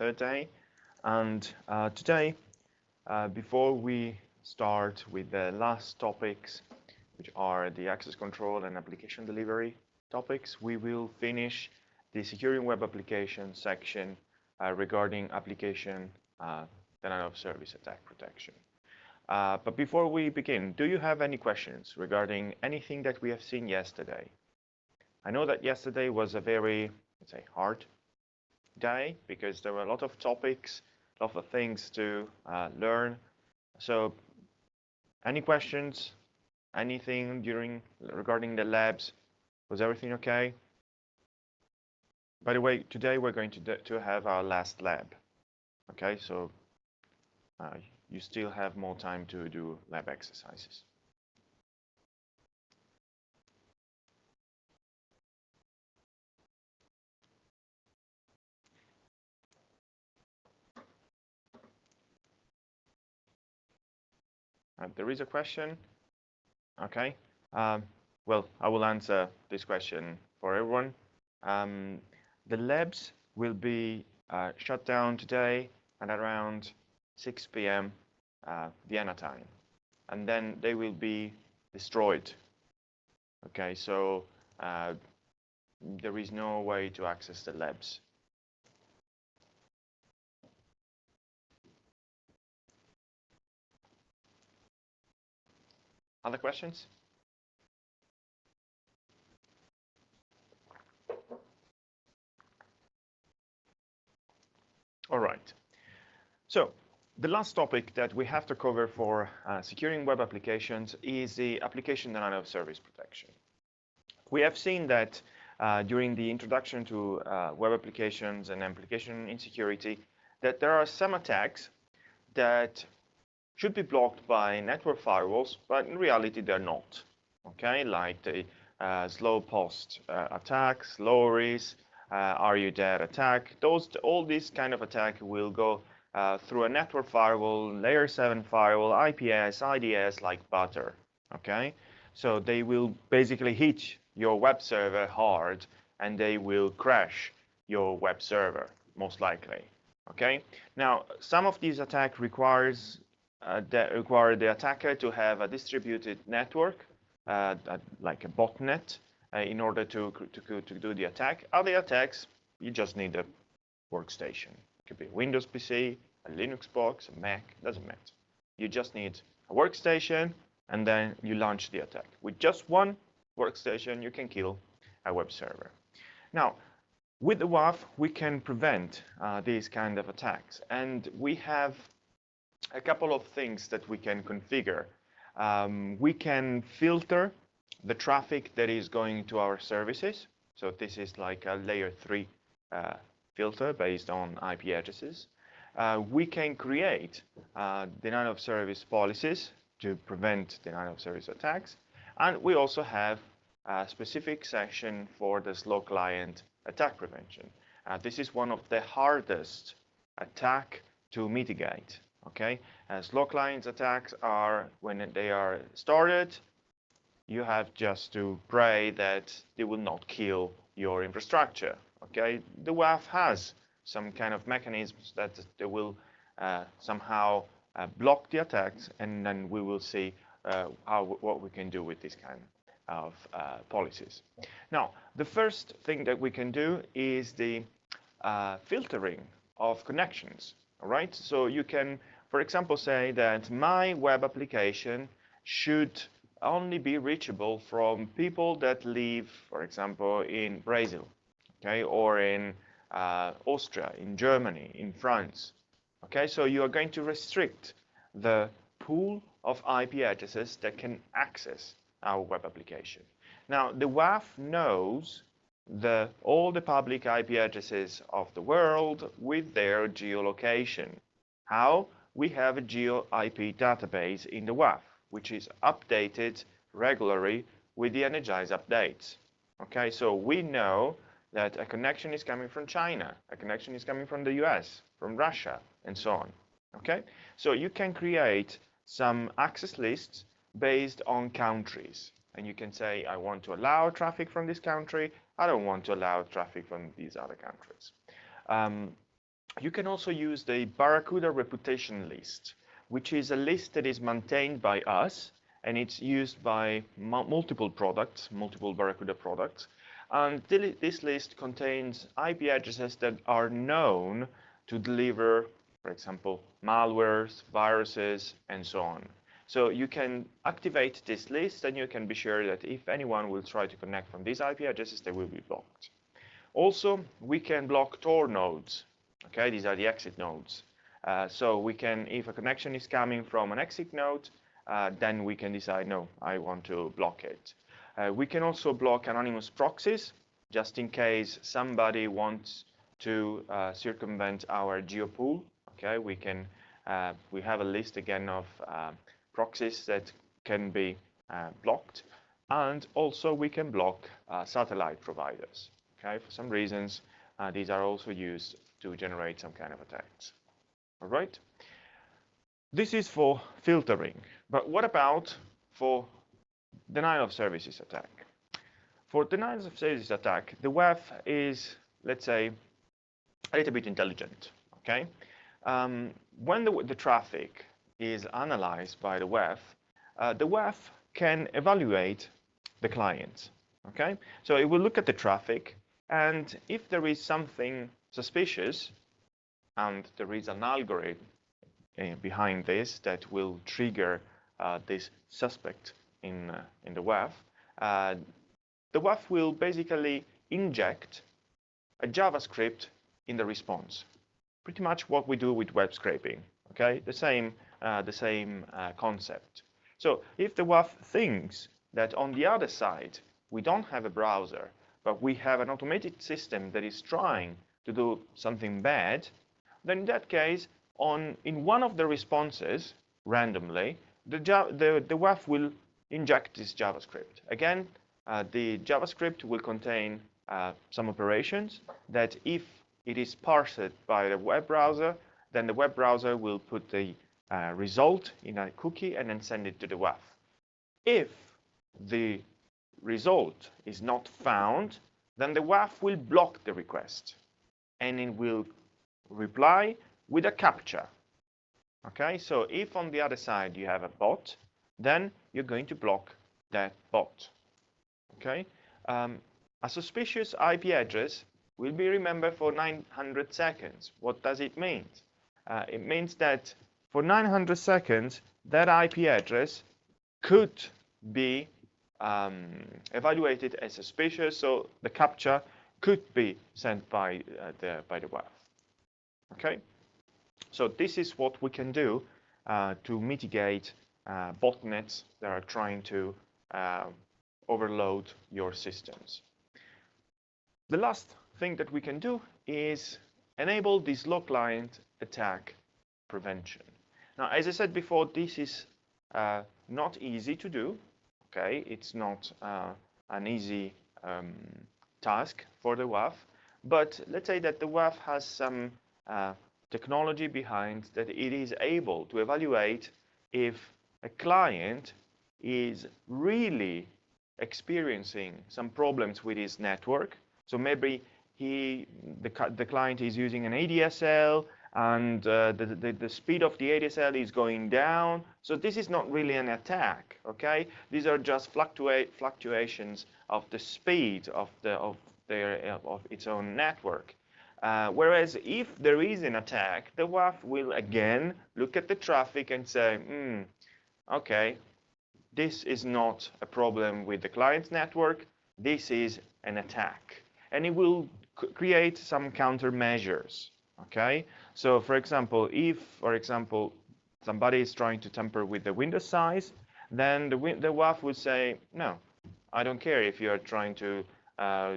third day. And today, before we start with the last topics, which are the access control and application delivery topics, we will finish the securing web application section regarding application denial of service attack protection. But before we begin, do you have any questions regarding anything that we have seen yesterday? I know that yesterday was a very, let's say, hard day because there were a lot of topics, a lot of things to learn. So any questions, anything regarding the labs? Was everything okay? By the way, today we're going to have our last lab. Okay, so you still have more time to do lab exercises. There is a question. Okay. Well, I will answer this question for everyone. The labs will be shut down today at around 6 p.m. Vienna time, and then they will be destroyed. Okay, so there is no way to access the labs. Other questions? All right. So the last topic that we have to cover for securing web applications is the application denial of service protection. We have seen that during the introduction to web applications and application insecurity that there are some attacks that should be blocked by network firewalls, but in reality they're not. Okay, like the slow post attack, slow-ris, are you dead attack. All these kind of attack will go through a network firewall, layer 7 firewall, IPS, IDS like butter. Okay, so they will basically hit your web server hard, and they will crash your web server most likely. Okay, now some of these attacks require the attacker to have a distributed network, like a botnet, in order to do the attack. Other attacks, you just need a workstation. It could be a Windows PC, a Linux box, a Mac, doesn't matter. You just need a workstation, and then you launch the attack. With just one workstation, you can kill a web server. Now, with the WAF, we can prevent these kind of attacks, and we have a couple of things that we can configure. We can filter the traffic that is going to our services. So this is like a layer 3 filter based on IP addresses. We can create denial of service policies to prevent denial of service attacks. And we also have a specific section for the slow client attack prevention. This is one of the hardest attack to mitigate. Okay, slow client attacks are when they are started, you have just to pray that they will not kill your infrastructure. Okay, the WAF has some kind of mechanisms that they will somehow block the attacks, and then we will see what we can do with this kind of policies. Now, the first thing that we can do is the filtering of connections. All right, so you can, for example, say that my web application should only be reachable from people that live, for example, in Brazil, okay, or in Austria, in Germany, in France. Okay, so you are going to restrict the pool of IP addresses that can access our web application. Now, the WAF knows all the public IP addresses of the world with their geolocation. How? We have a geo IP database in the WAF, which is updated regularly with the Energize updates. Okay, so we know that a connection is coming from China, a connection is coming from the US, from Russia, and so on. Okay, so you can create some access lists based on countries. And you can say, I want to allow traffic from this country. I don't want to allow traffic from these other countries. You can also use the Barracuda reputation list, which is a list that is maintained by us, and it's used by multiple products, multiple Barracuda products. And this list contains IP addresses that are known to deliver, for example, malwares, viruses, and so on. So you can activate this list, and you can be sure that if anyone will try to connect from these IP addresses, they will be blocked. Also, we can block Tor nodes. Okay, these are the exit nodes. So we can, if a connection is coming from an exit node, then we can decide, no, I want to block it. We can also block anonymous proxies, just in case somebody wants to circumvent our geopool. Okay, we have a list again of proxies that can be blocked, and also we can block satellite providers. Okay, for some reasons, these are also used to generate some kind of attacks. All right. This is for filtering, but what about for denial of services attack? For denial of services attack, the WAF is, let's say, a little bit intelligent. Okay, when the traffic is analyzed by the WAF can evaluate the client. Okay, so it will look at the traffic, and if there is something suspicious, and there is an algorithm behind this that will trigger this suspect in the WAF, the WAF will basically inject a JavaScript in the response. Pretty much what we do with web scraping. Okay, the same concept. So if the WAF thinks that on the other side we don't have a browser, but we have an automated system that is trying to do something bad, then in that case, in one of the responses, randomly, the WAF will inject this JavaScript. Again, the JavaScript will contain some operations that if it is parsed by the web browser, then the web browser will put the result in a cookie and then send it to the WAF. If the result is not found, then the WAF will block the request, and it will reply with a CAPTCHA. Okay, so if on the other side you have a bot, then you're going to block that bot. Okay, a suspicious IP address will be remembered for 900 seconds. What does it mean? It means that for 900 seconds, that IP address could be evaluated as suspicious, so the CAPTCHA could be sent by the WAF. Okay, so this is what we can do to mitigate botnets that are trying to overload your systems. The last thing that we can do is enable this low client attack prevention. Now, as I said before, this is not easy to do. Okay, it's not an easy task for the WAF, but let's say that the WAF has some technology behind that it is able to evaluate if a client is really experiencing some problems with his network. So maybe the client is using an ADSL and the speed of the ADSL is going down. So this is not really an attack, okay? These are just fluctuations of the speed of its own network. Whereas if there is an attack, the WAF will again look at the traffic and say, okay, this is not a problem with the client's network, this is an attack. And it will create some countermeasures, okay? So for example, if, somebody is trying to tamper with the window size, then the WAF would say, no, I don't care if you are trying to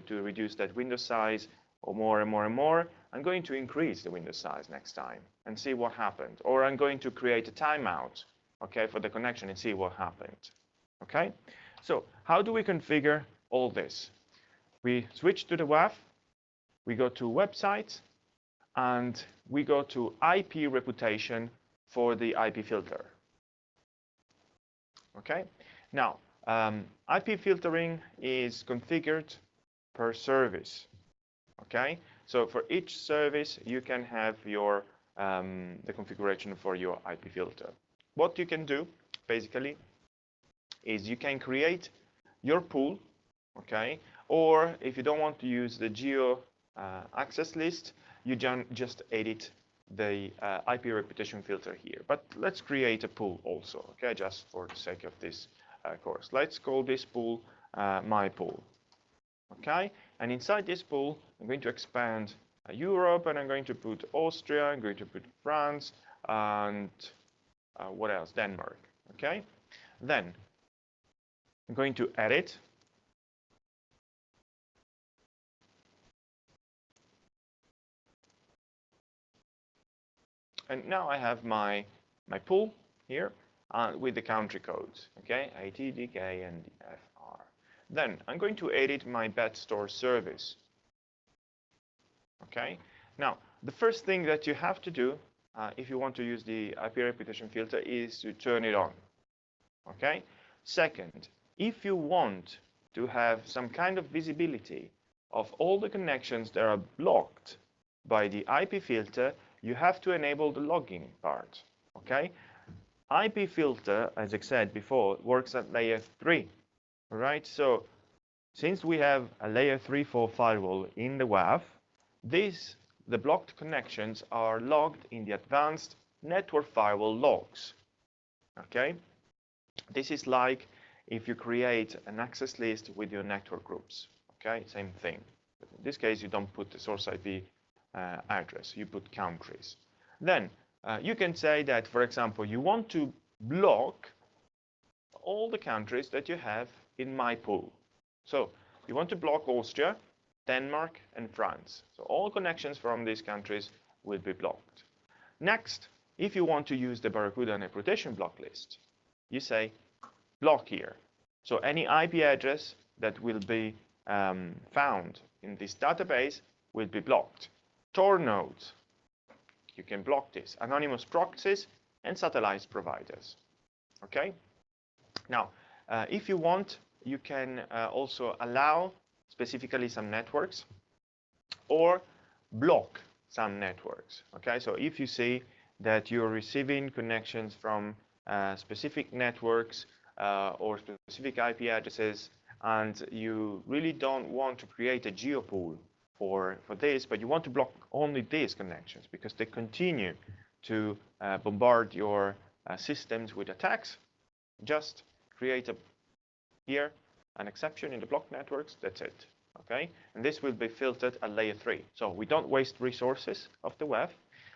reduce that window size or more and more and more. I'm going to increase the window size next time and see what happened. Or I'm going to create a timeout, okay, for the connection and see what happened, okay? So how do we configure all this? We switch to the WAF, we go to websites, and we go to IP reputation for the IP filter. Okay, now IP filtering is configured per service. Okay, So for each service, you can have your the configuration for your IP filter. What you can do, basically, is you can create your pool, okay? Or if you don't want to use the geo access list, you just edit the IP reputation filter here. But let's create a pool also, okay? Just for the sake of this course. Let's call this pool my pool, okay? And inside this pool, I'm going to expand Europe, and I'm going to put Austria, I'm going to put France, and what else? Denmark, okay? Then I'm going to edit. And now I have my pool here with the country codes, okay? IT, DK, and FR. Then I'm going to edit my bet store service, okay? Now, the first thing that you have to do if you want to use the IP reputation filter is to turn it on, okay? Second, if you want to have some kind of visibility of all the connections that are blocked by the IP filter, you have to enable the logging part, okay? IP filter, as I said before, works at layer 3, all right? So since we have a layer 3 for firewall in the WAF, the blocked connections are logged in the advanced network firewall logs, okay? This is like if you create an access list with your network groups, okay? Same thing. But in this case, you don't put the source IP address, you put countries. Then you can say that, for example, you want to block all the countries that you have in my pool. So you want to block Austria, Denmark, and France. So all connections from these countries will be blocked. Next, if you want to use the Barracuda reputation block list, you say block here. So any IP address that will be found in this database will be blocked. Tor nodes, you can block this. Anonymous proxies and satellite providers, okay? Now, if you want, you can also allow specifically some networks or block some networks, okay? So if you see that you're receiving connections from specific networks or specific IP addresses, and you really don't want to create a geopool for this, but you want to block only these connections because they continue to bombard your systems with attacks, just create here an exception in the block networks. That's it, okay? And this will be filtered at layer 3. So we don't waste resources of the WAF,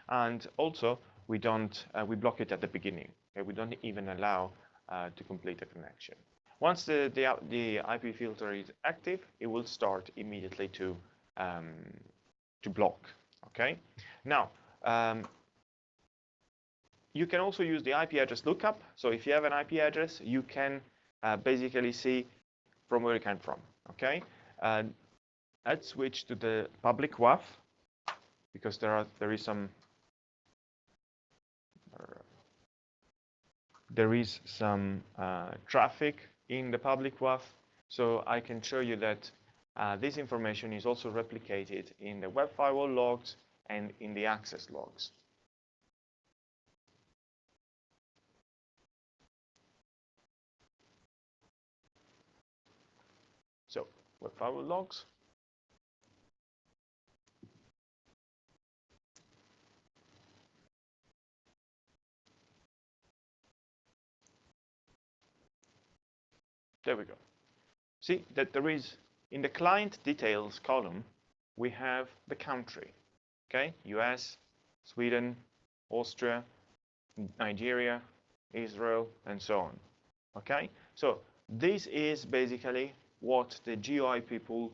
and also we block it at the beginning. Okay? We don't even allow to complete a connection. Once the IP filter is active, it will start immediately to block, okay? Now, you can also use the IP address lookup. So if you have an IP address, you can basically see from where it came from, okay? Let's switch to the public WAF because there is some traffic in the public WAF. So I can show you that this information is also replicated in the web firewall logs and in the access logs. So web firewall logs. There we go. See that there is, in the client details column, we have the country, okay? US, Sweden, Austria, Nigeria, Israel, and so on, okay? So this is basically what the GeoIP pool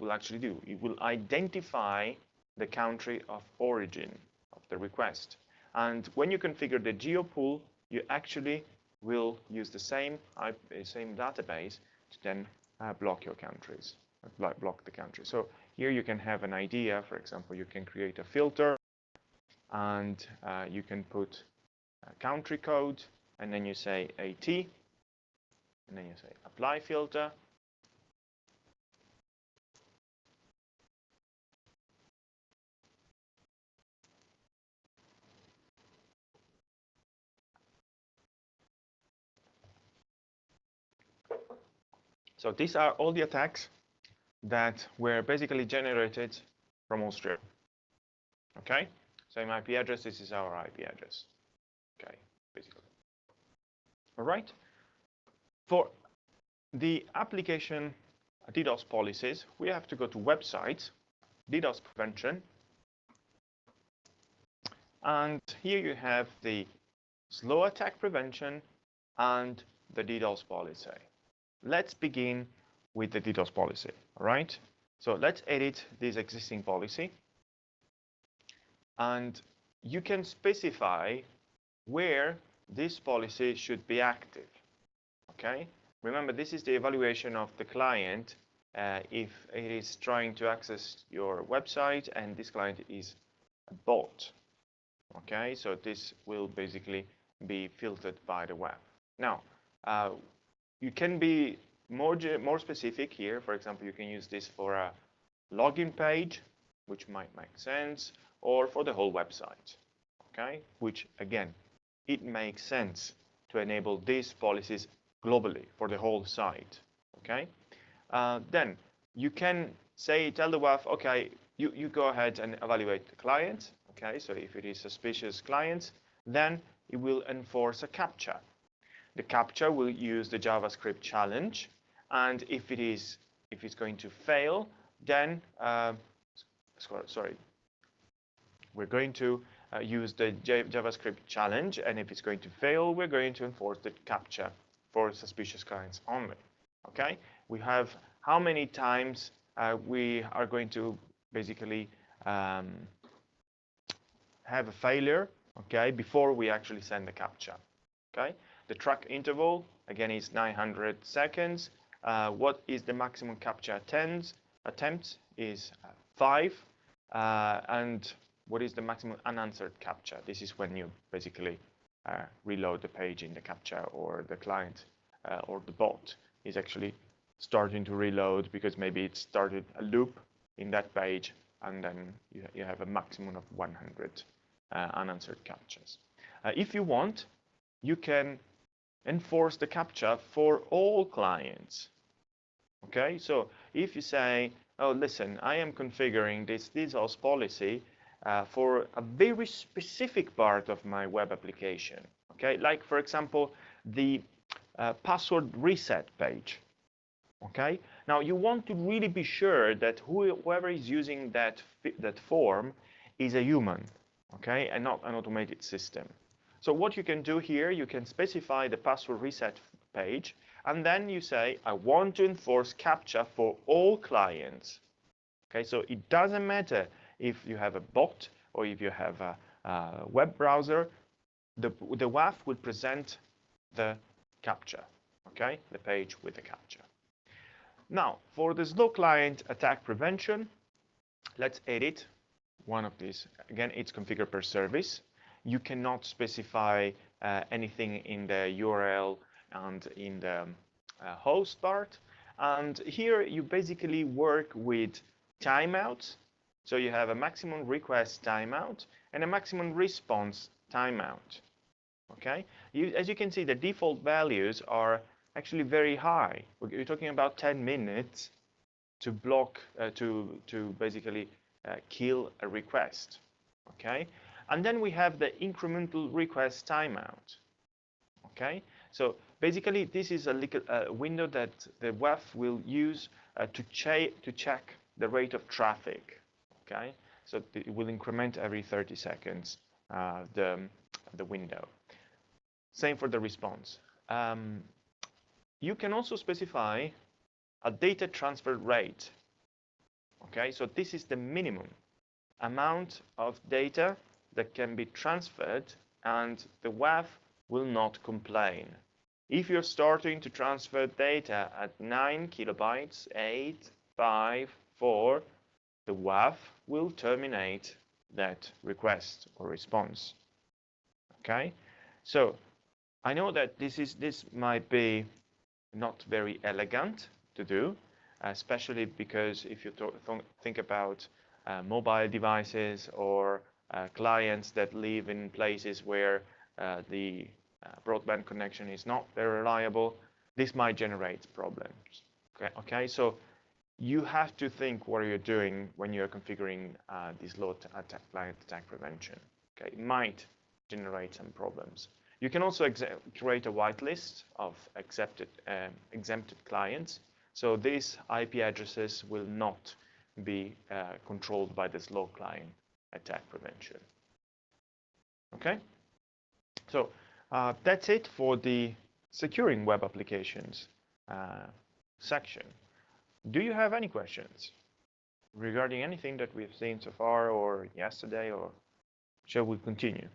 will actually do. It will identify the country of origin of the request. And when you configure the geo pool, you actually will use the same database to then block your countries, block the country. So here you can have an idea. For example, you can create a filter, and you can put a country code, and then you say AT, and then you say apply filter. So these are all the attacks that were basically generated from Austria. Okay, same IP address. This is our IP address. Okay, basically. All right. For the application DDoS policies, we have to go to websites, DDoS prevention, and here you have the slow attack prevention and the DDoS policy. Let's begin with the DDoS policy. All right. So let's edit this existing policy. And you can specify where this policy should be active. Okay. Remember, this is the evaluation of the client if it is trying to access your website and this client is a bot. Okay, so this will basically be filtered by the web. Now, you can be more specific here. For example, you can use this for a login page, which might make sense, or for the whole website. Okay, which again, it makes sense to enable these policies globally for the whole site. Okay, then you can tell the WAF, okay, you go ahead and evaluate the client. Okay, so if it is suspicious clients, then it will enforce a CAPTCHA. The CAPTCHA will use the JavaScript challenge, and if it's going to fail, then we're going to use the JavaScript challenge, and if it's going to fail, we're going to enforce the CAPTCHA for suspicious clients only. Okay, we have how many times we are going to basically have a failure, okay, before we actually send the CAPTCHA. Okay, the track interval again is 900 seconds. What is the maximum CAPTCHA attempts is 5, and what is the maximum unanswered CAPTCHA? This is when you basically reload the page in the CAPTCHA, or the client or the bot is actually starting to reload because maybe it started a loop in that page, and then you have a maximum of 100 unanswered CAPTCHAs. If you want, you can enforce the CAPTCHA for all clients. Okay, so if you say, oh, listen, I am configuring this DDoS policy for a very specific part of my web application. Okay, like for example, the password reset page. Okay, now you want to really be sure that whoever is using that form is a human, okay, and not an automated system. So what you can do here, you can specify the password reset page, and then you say, I want to enforce CAPTCHA for all clients. Okay, so it doesn't matter if you have a bot or if you have a web browser, the WAF will present the CAPTCHA, okay, the page with the CAPTCHA. Now, for the slow client attack prevention, let's edit one of these. Again, it's configured per service. You cannot specify anything in the URL and in the host part. And here you basically work with timeouts. So you have a maximum request timeout and a maximum response timeout. Okay, as you can see, the default values are actually very high. We're talking about 10 minutes to block, to basically kill a request. Okay, and then we have the incremental request timeout. Okay, so basically this is a window that the WAF will use to check the rate of traffic. Okay, so it will increment every 30 seconds the window. Same for the response. You can also specify a data transfer rate. Okay, so this is the minimum amount of data that can be transferred, and the WAF will not complain. If you're starting to transfer data at 9 kilobytes, 8, 5, 4, the WAF will terminate that request or response. Okay, so I know that this might be not very elegant to do, especially because if you think about mobile devices or clients that live in places where the broadband connection is not very reliable, this might generate problems. Okay, so you have to think what you're doing when you're configuring this load client attack prevention. Okay, it might generate some problems. You can also create a whitelist of exempted clients. So these IP addresses will not be controlled by this low client attack prevention. Okay, so that's it for the securing web applications section. Do you have any questions regarding anything that we've seen so far or yesterday, or shall we continue?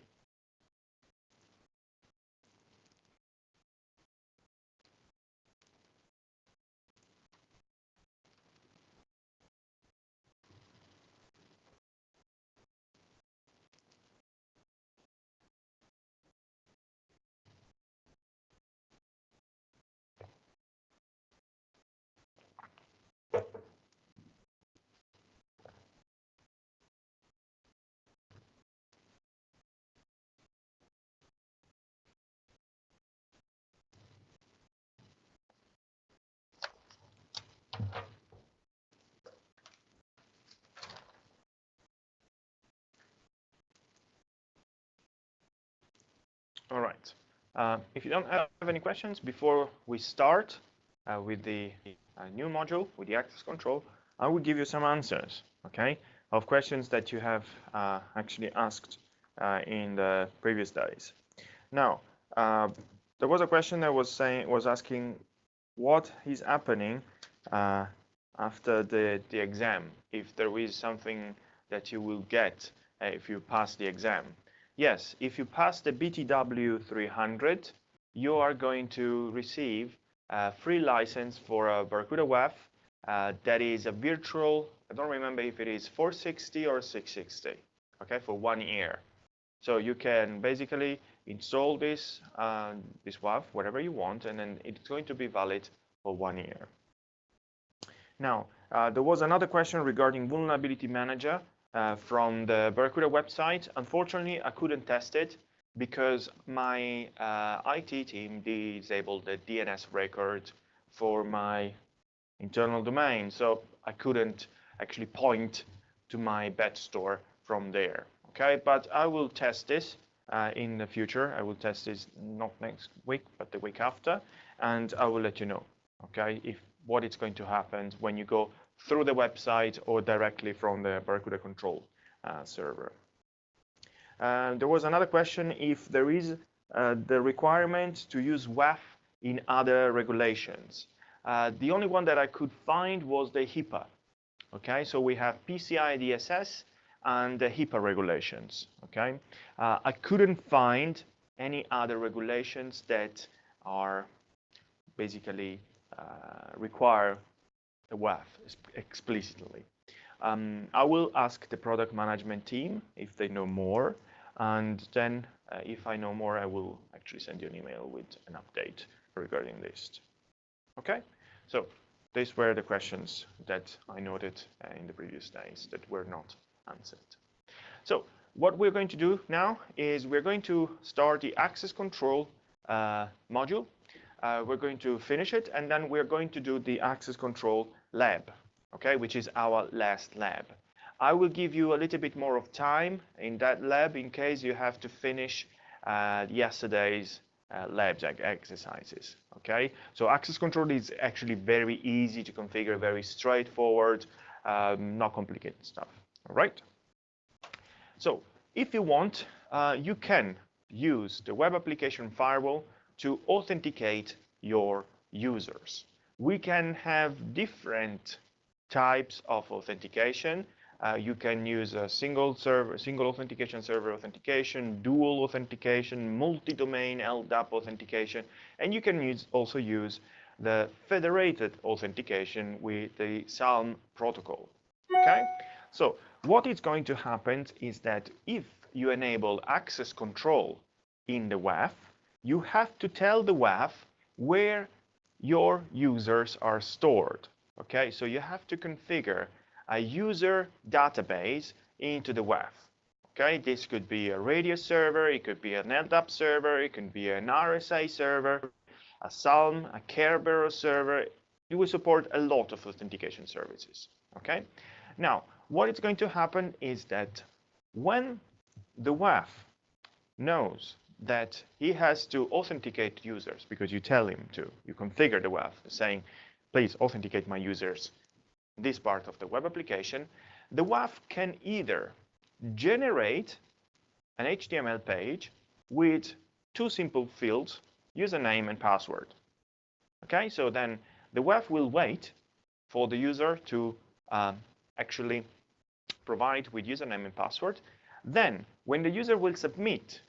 All right. If you don't have any questions before we start with the new module, with the access control, I will give you some answers, okay, of questions that you have actually asked in the previous days. Now, there was a question that was asking what is happening after the exam, if there is something that you will get if you pass the exam. Yes, if you pass the BTW 300, you are going to receive a free license for a Barracuda WAF that is a virtual, I don't remember if it is 460 or 660, okay, for 1 year. So you can basically install this WAF, whatever you want, and then it's going to be valid for 1 year. Now, there was another question regarding Vulnerability Manager from the Barracuda website. Unfortunately, I couldn't test it because my IT team disabled the DNS record for my internal domain, so I couldn't actually point to my bet store from there. Okay, but I will test this in the future. I will test this not next week, but the week after, and I will let you know, okay, if what is going to happen when you go through the website or directly from the Barracuda control server. There was another question if there is the requirement to use WAF in other regulations. The only one that I could find was the HIPAA. Okay, so we have PCI DSS and the HIPAA regulations. Okay, I couldn't find any other regulations that are basically require a WAF explicitly. I will ask the product management team if they know more, and then if I know more, I will actually send you an email with an update regarding this. Okay, so these were the questions that I noted in the previous days that were not answered. So what we're going to do now is we're going to start the access control module. We're going to finish it, and then we're going to do the access control lab, okay, which is our last lab. I will give you a little bit more of time in that lab in case you have to finish yesterday's labs exercises, okay? So access control is actually very easy to configure, very straightforward, not complicated stuff, all right? So if you want, you can use the web application firewall to authenticate your users. We can have different types of authentication. You can use a single authentication server authentication, dual authentication, multi-domain LDAP authentication, and you can also use the federated authentication with the SALM protocol. Okay, so what is going to happen is that if you enable access control in the WAF, you have to tell the WAF where your users are stored. Okay, so you have to configure a user database into the WAF. Okay, this could be a radius server, it could be an LDAP server, it could be an RSA server, a SALM, a Kerberos server, it will support a lot of authentication services. Okay. Now, what is going to happen is that when the WAF knows that he has to authenticate users, because you tell him to, you configure the WAF saying, please authenticate my users, this part of the web application, the WAF can either generate an HTML page with two simple fields, username and password. Okay, so then the WAF will wait for the user to actually provide with username and password. Then, when the user will submit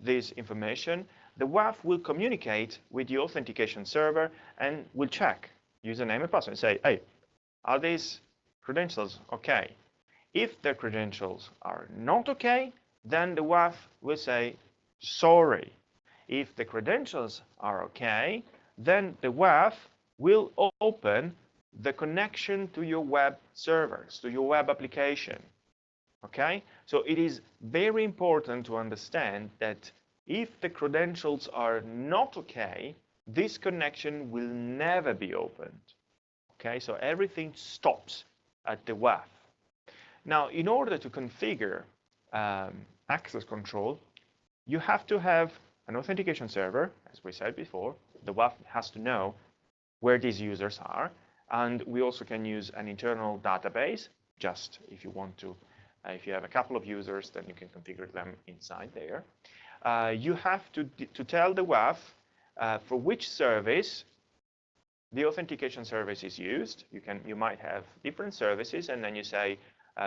this information, the WAF will communicate with the authentication server and will check username and password and say, hey, are these credentials okay? If the credentials are not okay, then the WAF will say, sorry. If the credentials are okay, then the WAF will open the connection to your web servers, to your web application. Okay? So it is very important to understand that if the credentials are not okay, this connection will never be opened. Okay? So everything stops at the WAF. Now, in order to configure access control, you have to have an authentication server, as we said before. The WAF has to know where these users are. And we also can use an internal database, just if you want to. If you have a couple of users, then you can configure them inside there. You have to tell the WAF for which service the authentication service is used. You might have different services, and then you say,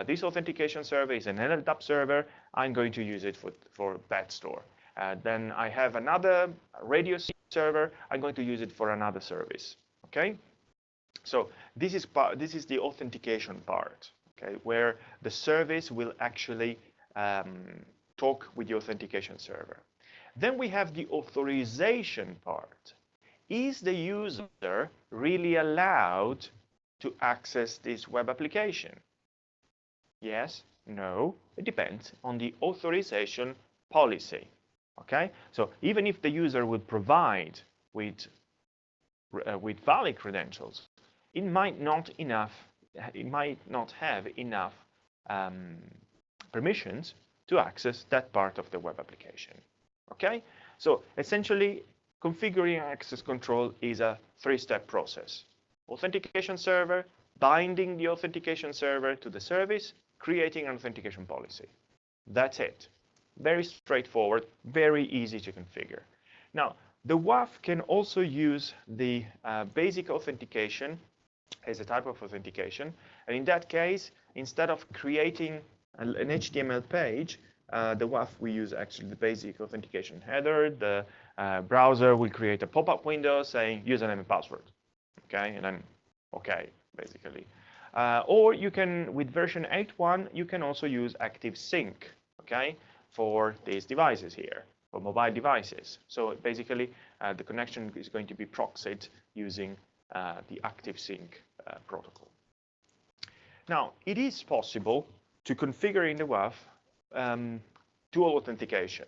this authentication service is an LLDAP server. I'm going to use it for that store. Then I have another radio server. I'm going to use it for another service. Okay. So this is the authentication part, okay, where the service will actually talk with the authentication server. Then we have the authorization part. Is the user really allowed to access this web application? Yes, no, it depends on the authorization policy. Okay, so even if the user would provide with valid credentials, it might not have enough permissions to access that part of the web application. Okay, so essentially, configuring access control is a three-step process: authentication server, binding the authentication server to the service, creating an authentication policy. That's it. Very straightforward, very easy to configure. Now, the WAF can also use the basic authentication as a type of authentication. And in that case, instead of creating an HTML page, the WAF will use actually the basic authentication header. The browser will create a pop-up window saying username and password. Okay, and then okay, basically. Or you can, with version 8.1, you can also use active sync, okay, for these devices here, for mobile devices. So basically, the connection is going to be proxied using the active sync protocol. Now, it is possible to configure in the WAF dual authentication.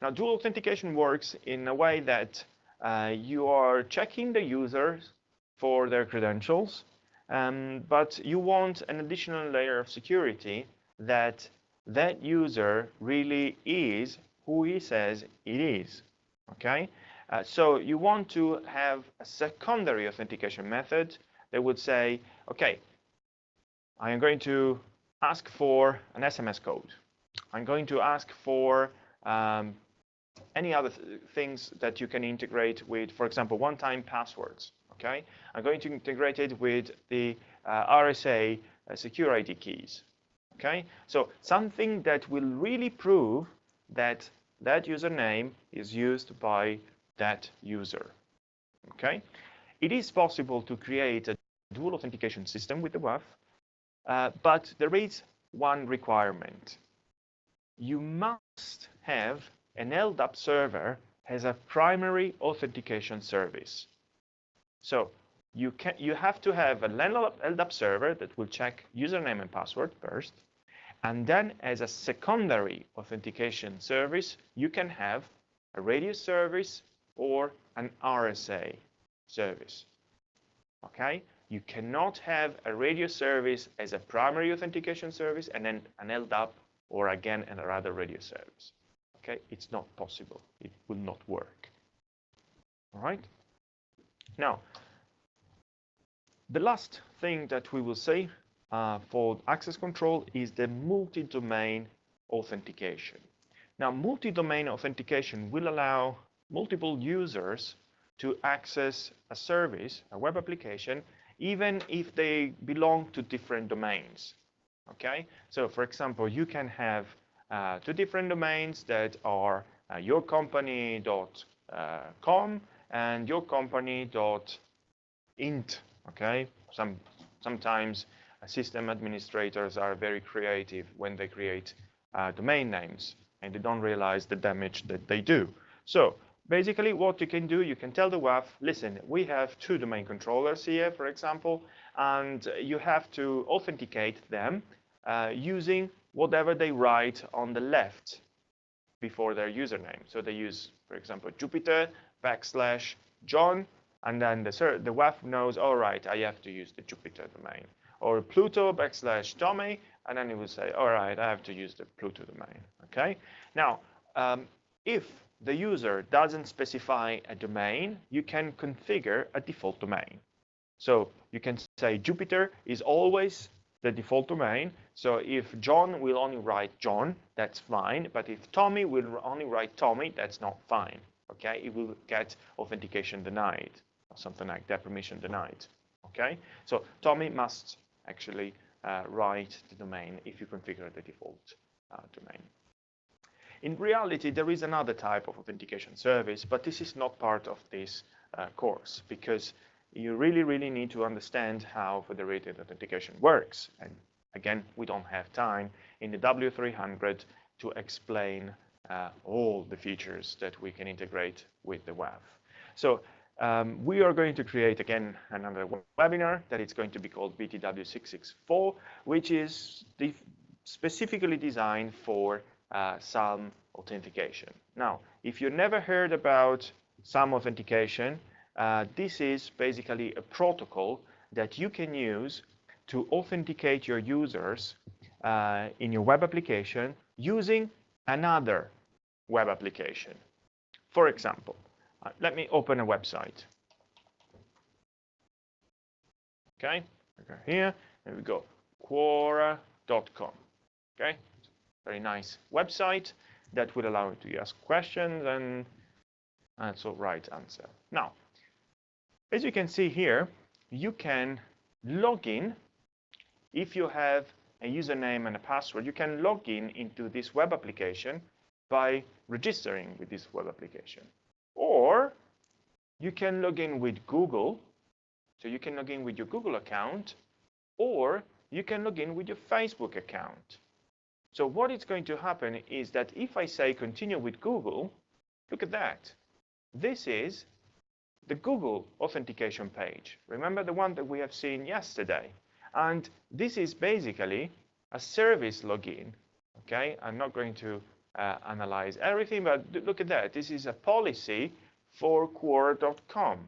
Now, dual authentication works in a way that you are checking the users for their credentials, but you want an additional layer of security that that user really is who he says it is. Okay, so you want to have a secondary authentication method that would say, okay, I am going to ask for an SMS code. I'm going to ask for any other things that you can integrate with, for example, one-time passwords. Okay, I'm going to integrate it with the RSA secure ID keys. Okay, so something that will really prove that that username is used by that user. Okay, it is possible to create a dual authentication system with the WAF, but there is one requirement. You must have an LDAP server as a primary authentication service. So you have to have an LDAP server that will check username and password first, and then as a secondary authentication service, you can have a radio service or an RSA service. Okay? You cannot have a radio service as a primary authentication service and then an LDAP or again another radio service. Okay? It's not possible. It will not work. All right? Now, the last thing that we will say for access control is the multi-domain authentication. Now, multi-domain authentication will allow multiple users to access a service, a web application, even if they belong to different domains. Okay? So, for example, you can have two different domains that are yourcompany.com and yourcompany.int. Okay? Sometimes system administrators are very creative when they create domain names, and they don't realize the damage that they do. So basically what you can do, you can tell the WAF, listen, we have two domain controllers here, for example, and you have to authenticate them using whatever they write on the left before their username. So they use, for example, Jupiter \John, and then the WAF knows, all right, I have to use the Jupiter domain. Or Pluto \Tommy, and then it will say, all right, I have to use the Pluto domain. Okay? Now, if the user doesn't specify a domain, you can configure a default domain. So you can say Jupiter is always the default domain. So if John will only write John, that's fine. But if Tommy will only write Tommy, that's not fine. Okay? It will get authentication denied, or something like that, permission denied. Okay? So Tommy must actually write the domain if you configure the default domain. In reality, there is another type of authentication service, but this is not part of this course, because you really need to understand how federated authentication works. And again, we don't have time in the W300 to explain all the features that we can integrate with the WAF. So we are going to create, again, another webinar that is going to be called BTW664, which is specifically designed for SALM authentication. Now, if you never heard about SALM authentication, this is basically a protocol that you can use to authenticate your users in your web application using another web application. For example, let me open a website. Okay, here, and we go, Quora.com. Okay, very nice website that will allow you to ask questions and also write answer. Now, as you can see here, you can log in. If you have a username and a password, you can log in into this web application by registering with this web application. Or you can log in with Google. So you can log in with your Google account, or you can log in with your Facebook account. So what is going to happen is that if I say continue with Google, look at that. This is the Google authentication page. Remember the one that we have seen yesterday? And this is basically a service login. Okay, I'm not going to analyze everything, but look at that. This is a policy for Quora.com.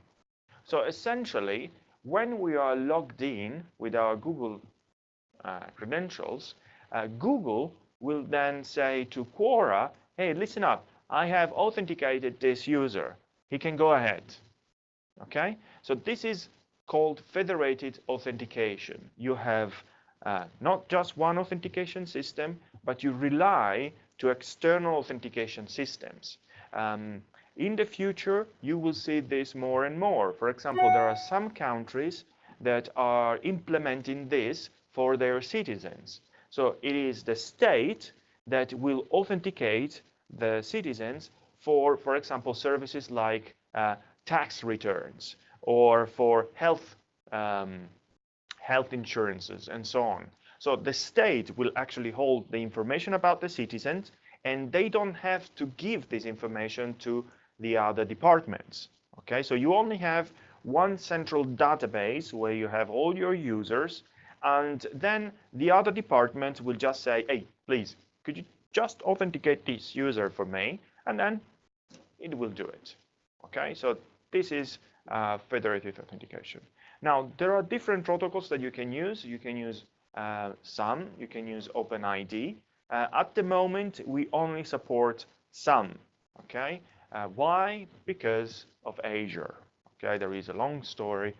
So essentially, when we are logged in with our Google credentials, Google will then say to Quora, hey, listen up, I have authenticated this user. He can go ahead. Okay? So this is called federated authentication. You have not just one authentication system, but you rely to external authentication systems. In the future, you will see this more and more. For example, there are some countries that are implementing this for their citizens. So it is the state that will authenticate the citizens for example, services like tax returns or for health insurances and so on. So the state will actually hold the information about the citizens, and they don't have to give this information to the other departments. Okay, so you only have one central database where you have all your users, and then the other departments will just say, hey, please, could you just authenticate this user for me? And then it will do it. Okay, so this is federated authentication. Now, there are different protocols that you can use. You can use SAM, you can use OpenID. At the moment, we only support SAM, okay? Why? Because of Azure, okay? There is a long story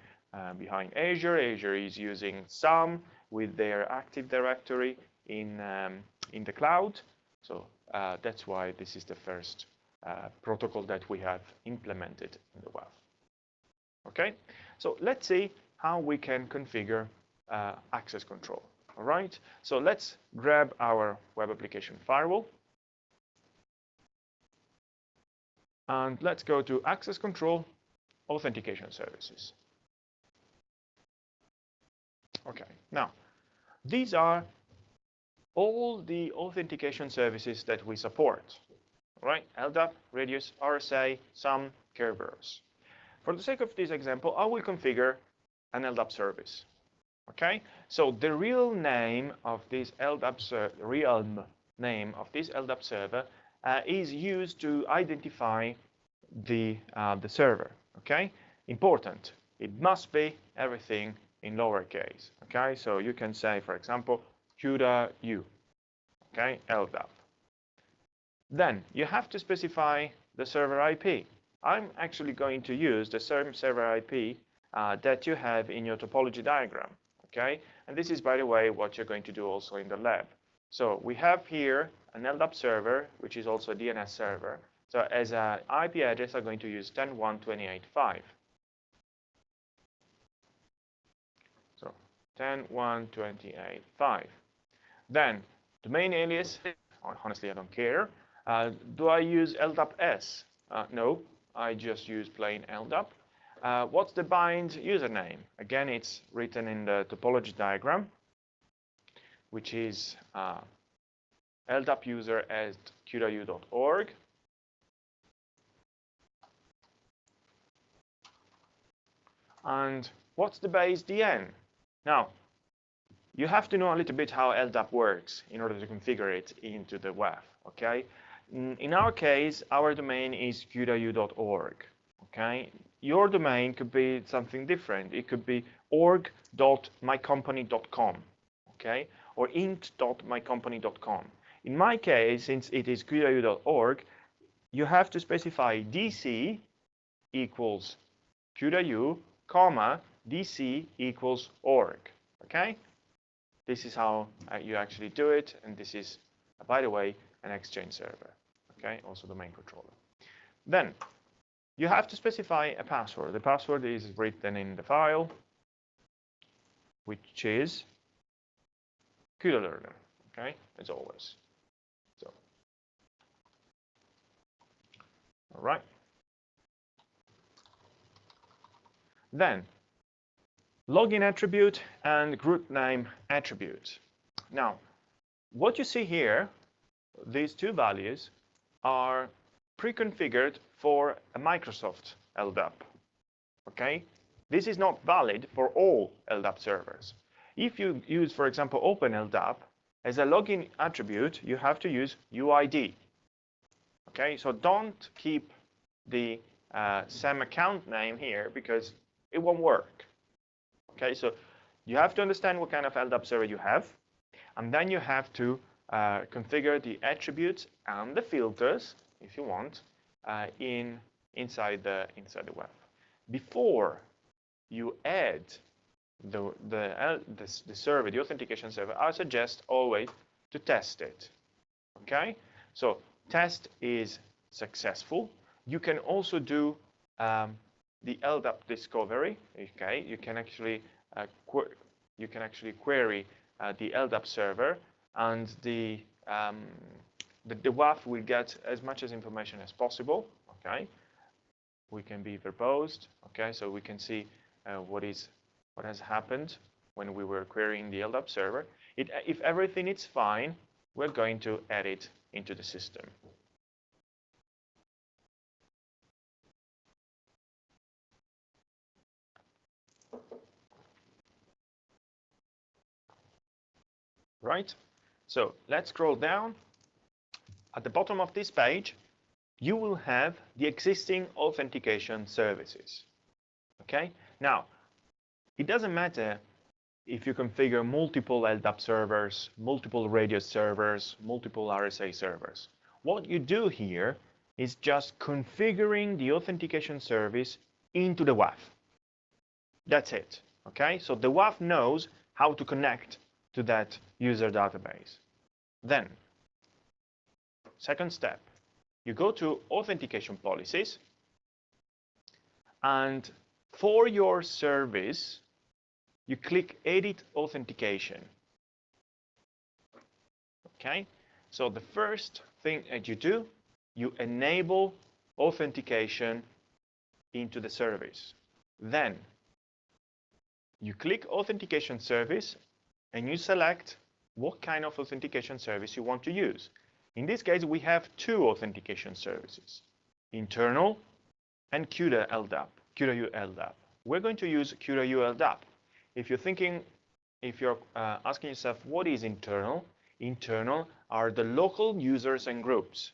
behind Azure. Azure is using SAM with their Active Directory in the cloud. So that's why this is the first protocol that we have implemented in the WAF. Okay, so let's see how we can configure access control. All right, so let's grab our web application firewall and let's go to access control authentication services. Okay, now these are all the authentication services that we support. All right, LDAP, Radius, RSA, SAM, Kerberos. For the sake of this example, I will configure an LDAP service. Okay, so the real name of this LDAP server is used to identify the server. Okay, important. It must be everything in lowercase. Okay, so you can say, for example, CUDA U. Okay, LDAP. Then you have to specify the server IP. I'm actually going to use the same server IP that you have in your topology diagram, okay? And this is, by the way, what you're going to do also in the lab. So we have here an LDAP server, which is also a DNS server. So as an IP address, I'm going to use 10.128.5. So 10.128.5. Then domain alias, honestly, I don't care. Do I use LDAP S? No. I just use plain LDAP. What's the bind username? Again, it's written in the topology diagram, which is ldap_user@qdau.org. And what's the base DN? Now, you have to know a little bit how LDAP works in order to configure it into the WAF, okay? In our case, our domain is qdau.org, okay? Your domain could be something different. It could be org.mycompany.com, okay? Or int.mycompany.com. In my case, since it is qdau.org, you have to specify dc equals qdau, comma, dc equals org, okay? This is how you actually do it, and this is, by the way, an Exchange server, okay? Also domain controller. Then you have to specify a password. The password is written in the file, which is qdlearner, okay? As always. So, all right. Then login attribute and group name attribute. Now, what you see here, these two values are pre-configured for a Microsoft LDAP, okay? This is not valid for all LDAP servers. If you use, for example, OpenLDAP, as a login attribute, you have to use UID, okay? So don't keep the SAM account name here because it won't work. Okay, so you have to understand what kind of LDAP server you have, and then you have to configure the attributes and the filters, if you want, inside the WAF. Before you add the server, the authentication server, I suggest always to test it. Okay, so test is successful. You can also do the LDAP discovery. Okay, you can actually query the LDAP server, and the WAF will get as much as information as possible. Okay, we can be verbosed. Okay, so we can see what has happened when we were querying the LDAP server. If everything is fine, we're going to add it into the system. Right? So let's scroll down. At the bottom of this page, you will have the existing authentication services. Okay? Now, it doesn't matter if you configure multiple LDAP servers, multiple radius servers, multiple RSA servers. What you do here is just configuring the authentication service into the WAF. That's it, okay? So the WAF knows how to connect to that user database. Then, second step, you go to authentication policies, and for your service, you click Edit Authentication. Okay, so the first thing that you do, you enable authentication into the service. Then you click Authentication Service and you select what kind of authentication service you want to use. In this case, we have two authentication services, internal and CUDA LDAP, CUDA-U LDAP. We're going to use CUDA-U LDAP. If you're asking yourself, what is internal? Internal are the local users and groups.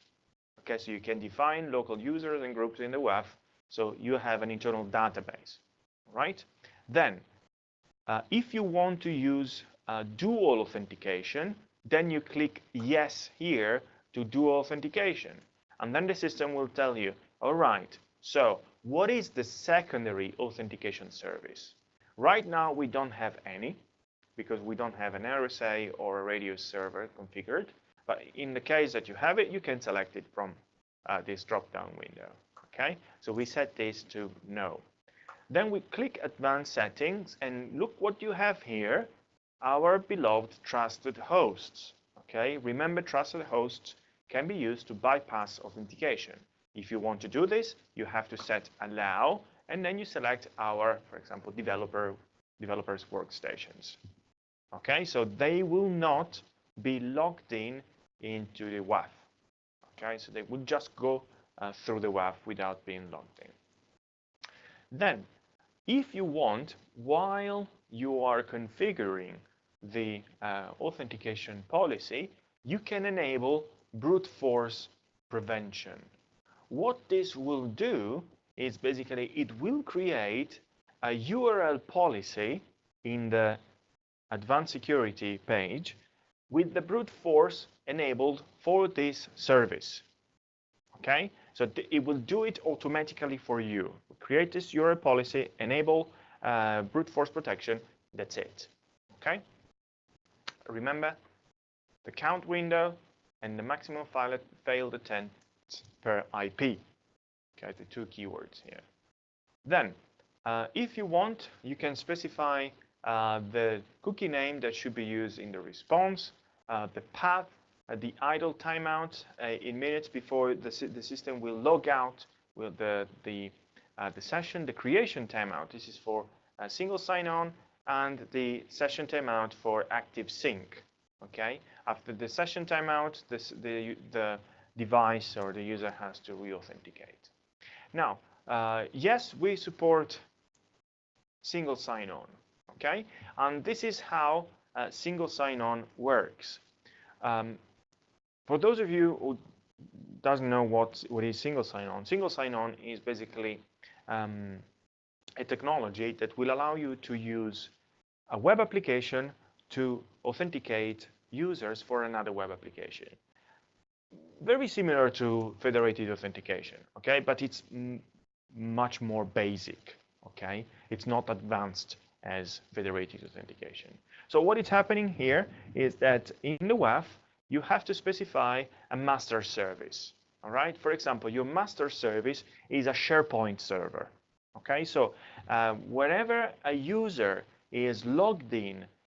Okay, so you can define local users and groups in the WAF, so you have an internal database, right? Then, if you want to use dual authentication, then you click yes here to dual authentication. And then the system will tell you, all right, so what is the secondary authentication service? Right now, we don't have any because we don't have an RSA or a radius server configured. But in the case that you have it, you can select it from this drop-down window. Okay, so we set this to no. Then we click Advanced Settings, and look what you have here, our beloved trusted hosts. Okay, remember, trusted hosts can be used to bypass authentication. If you want to do this, you have to set Allow, and then you select our, for example, developers workstations. Okay, so they will not be logged into the WAF. Okay, so they will just go through the WAF without being logged in. Then, if you want, while you are configuring the authentication policy, you can enable brute force prevention. What this will do is basically it will create a URL policy in the advanced security page with the brute force enabled for this service. Okay, so it will do it automatically for you. Create this URL policy, enable brute force protection, that's it. Okay, remember the count window and the maximum failed attempts per IP. Okay, the two keywords here. Then, if you want, you can specify the cookie name that should be used in the response, the path, the idle timeout in minutes before the system will log out with the session, the creation timeout. This is for single sign-on, and the session timeout for active sync. Okay, after the session timeout, the device or the user has to re-authenticate. Now, yes, we support single sign-on. Okay, and this is how single sign-on works. For those of you who doesn't know what is single sign-on is basically a technology that will allow you to use a web application to authenticate users for another web application. Very similar to federated authentication, okay? But it's much more basic, okay? It's not advanced as federated authentication. So what is happening here is that in the WAF, you have to specify a master service, all right? For example, your master service is a SharePoint server, okay? So wherever a user is logged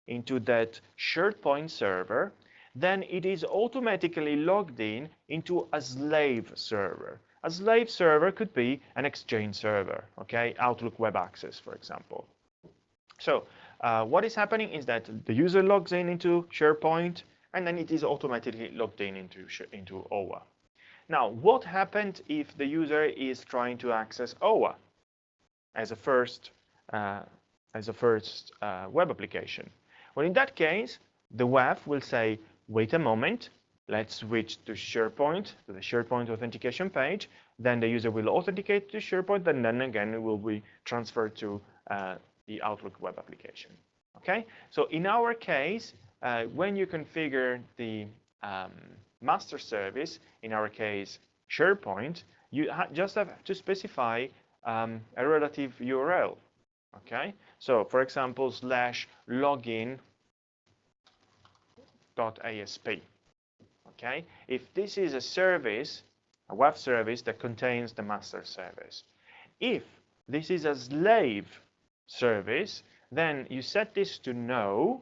into that SharePoint server, then it is automatically logged into a slave server. A slave server could be an Exchange server, okay? Outlook Web Access, for example. So what is happening is that the user logs into SharePoint, and then it is automatically logged into OWA. Now, what happens if the user is trying to access OWA as a first web application? Well, in that case, the WAF will say, wait a moment, let's switch to SharePoint, to the SharePoint authentication page. Then the user will authenticate to SharePoint, and then again it will be transferred to the Outlook web application. Okay, so in our case, when you configure the master service, in our case SharePoint, you just have to specify a relative URL. Okay, so for example, /login.asp. Okay, if this is a service, a web service that contains the master service. If this is a slave service, then you set this to no,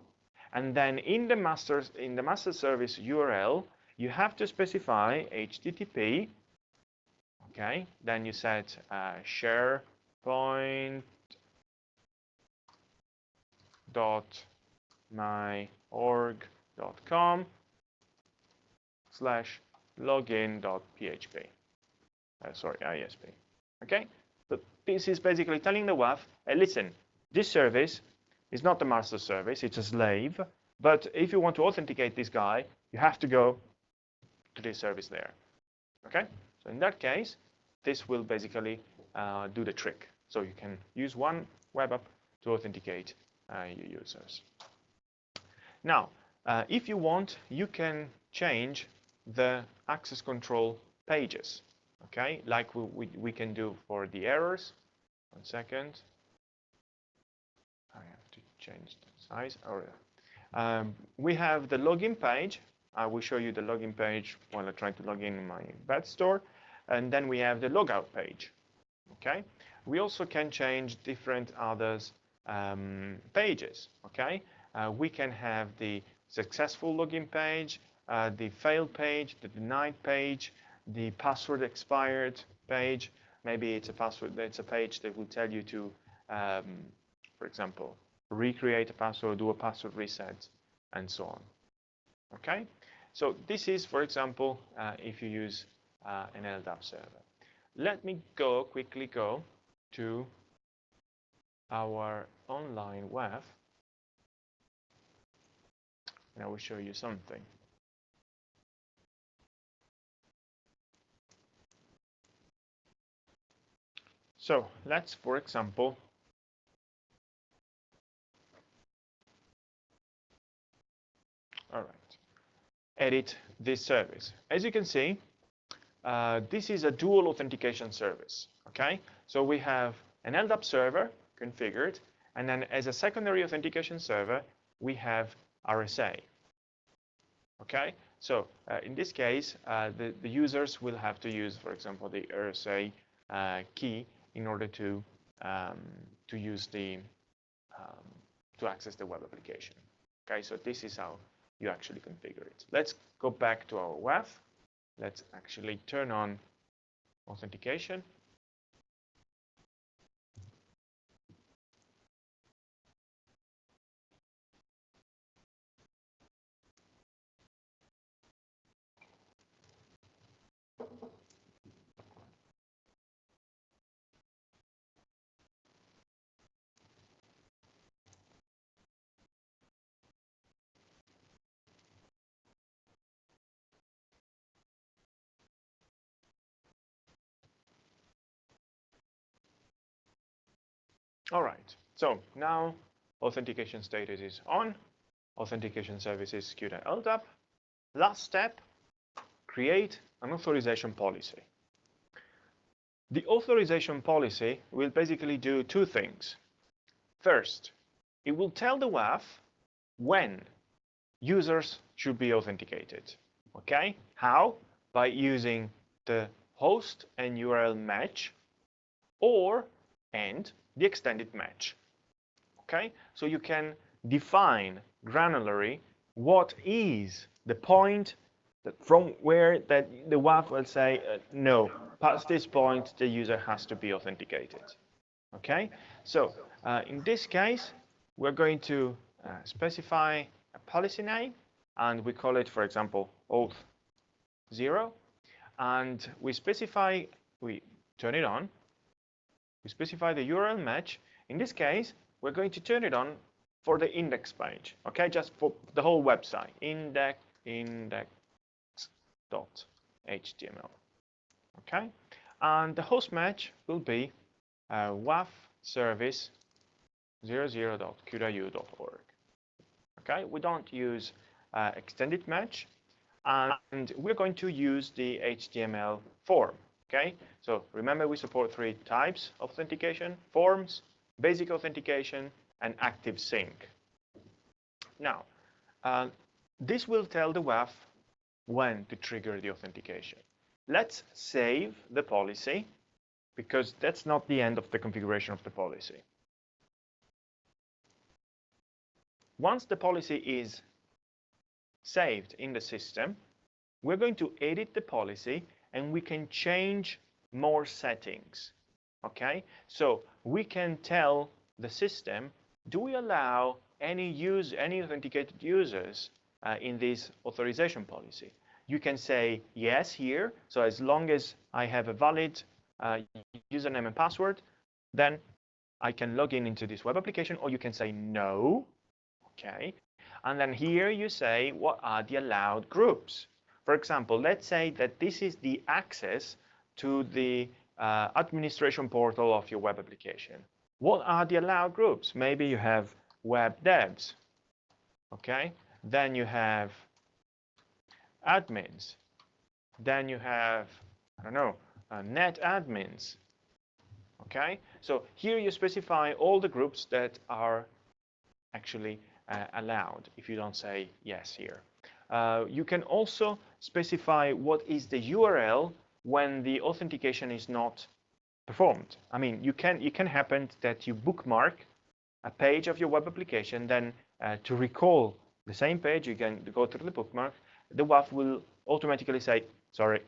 and then in the master service URL, you have to specify HTTP. Okay, then you set sharepoint.myorg.com/login.php. Sorry, ISP. Okay, so this is basically telling the WAF, hey, listen, this service is not the master service, it's a slave, but if you want to authenticate this guy, you have to go to this service there. Okay, so in that case, this will basically do the trick. So you can use one web app to authenticate your users. Now, if you want, you can change the access control pages. Okay, like we can do for the errors. 1 second. I have to change the size. Oh, yeah. We have the login page. I will show you the login page while I try to log in my bed store. And then we have the logout page. Okay. We also can change different others pages. Okay. We can have the successful login page, the failed page, the denied page, the password expired page. Maybe it's a password. It's a page that will tell you to, for example, recreate a password, do a password reset, and so on. Okay. So this is, for example, if you use an LDAP server. Let me quickly go to our online WAF, and I will show you something. So let's, for example, edit this service. As you can see, this is a dual authentication service. Okay, so we have an LDAP server configured, and then as a secondary authentication server, we have RSA. Okay, so in this case, the users will have to use, for example, the RSA key in order to use the to access the web application. Okay, so this is how you actually configure it. Let's go back to our WAF. Let's actually turn on authentication. All right, so now authentication status is on. Authentication service is queue.ldap. Last step, create an authorization policy. The authorization policy will basically do two things. First, it will tell the WAF when users should be authenticated. Okay, how? By using the host and URL match and the extended match. Okay, so you can define granularly what is the point that from where that the WAF will say no, past this point the user has to be authenticated. Okay, so in this case we're going to specify a policy name, and we call it, for example, auth 0, and we turn it on. We specify the URL match. In this case, we're going to turn it on for the index page, okay, just for the whole website, index.html, okay, and the host match will be WAF service 00.qdiu.org. Okay, we don't use extended match, and we're going to use the HTML form. Okay, so remember we support 3 types of authentication: forms, basic authentication, and active sync. Now, this will tell the WAF when to trigger the authentication. Let's save the policy, because that's not the end of the configuration of the policy. Once the policy is saved in the system, we're going to edit the policy and we can change more settings. Okay, so we can tell the system, do we allow any authenticated users in this authorization policy? You can say yes here. So as long as I have a valid username and password, then I can log in into this web application, or you can say no. Okay, and then here you say what are the allowed groups. For example, let's say that this is the access to the administration portal of your web application. What are the allowed groups? Maybe you have web devs. Okay, then you have admins. Then you have, I don't know, net admins. Okay, so here you specify all the groups that are actually allowed if you don't say yes here. You can also specify what is the URL when the authentication is not performed. I mean, it can happen that you bookmark a page of your web application, then to recall the same page, you can go through the bookmark. The WAF will automatically say, sorry,